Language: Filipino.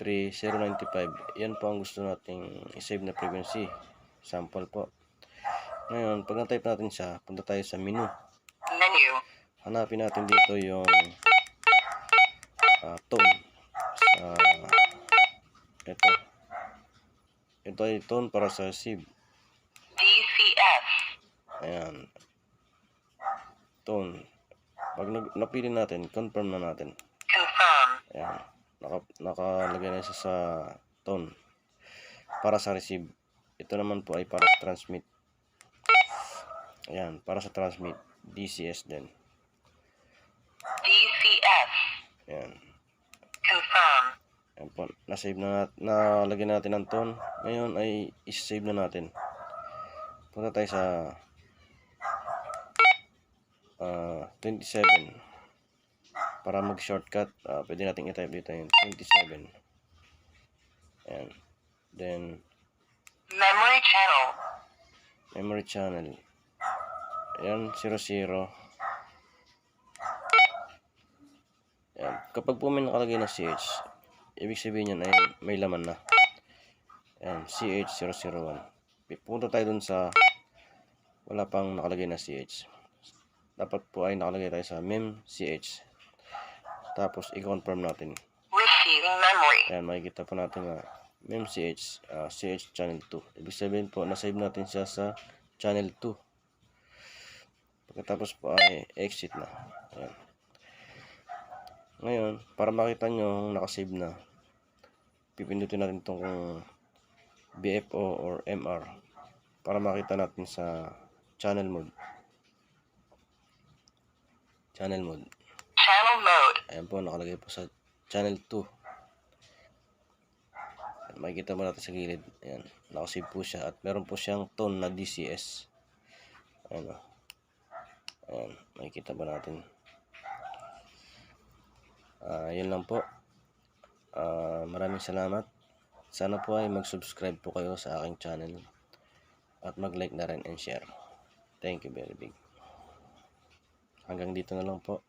3095. Yan po ang gusto nating i-save na frequency. Sample po. Ngayon, pag na-type natin siya, punta tayo sa menu. Hanapin natin dito yung tone. Ito ay tone para sa SIB. DCS. Ayan. Tone. Pag napili natin, confirm na natin. Confirm. Ayan. Nakalagay na siya sa tone. Para sa receive. Ito naman po ay para sa transmit. Ayan. Para sa transmit. DCS din. DCS. Ayan. Confirm. Ayan po. Na-save na, nalagyan natin ang tone. Ngayon ay is-save na natin. Punta tayo sa 27. Para mag-shortcut, pwede natin i-type dito yung 27. Ayan. Then, Memory channel. memory channel. Ayan, 00. Ayan. Kapag po may nakalagay na CH, ibig sabihin yan ay may laman na. Ayan, CH001. Punta tayo dun sa wala pang nakalagay na CH. Dapat po ay nakalagay tayo sa mem.ch. Tapos, i-confirm natin. Receiving memory. Ayan, makikita po natin na mem.ch, CH channel 2. Ibig sabihin po, na-save natin siya sa channel 2. Pagkatapos po ay exit na. Ayan. Ngayon, para makita nyo nakasave na, pipindutin natin itong BFO or MR para makita natin sa channel mode. Channel mode. Channel mode. Ayan po, nakalagay po sa channel 2. Ayan, makikita mo natin sa gilid. Ayan, nakasave po siya at meron po siyang tone na DCS. Ayan o. Ayan, makikita ba natin. Yun lang po. Maraming salamat. Sana po ay mag-subscribe po kayo sa aking channel at mag-like na rin and share. Thank you very big. Hanggang dito na lang po.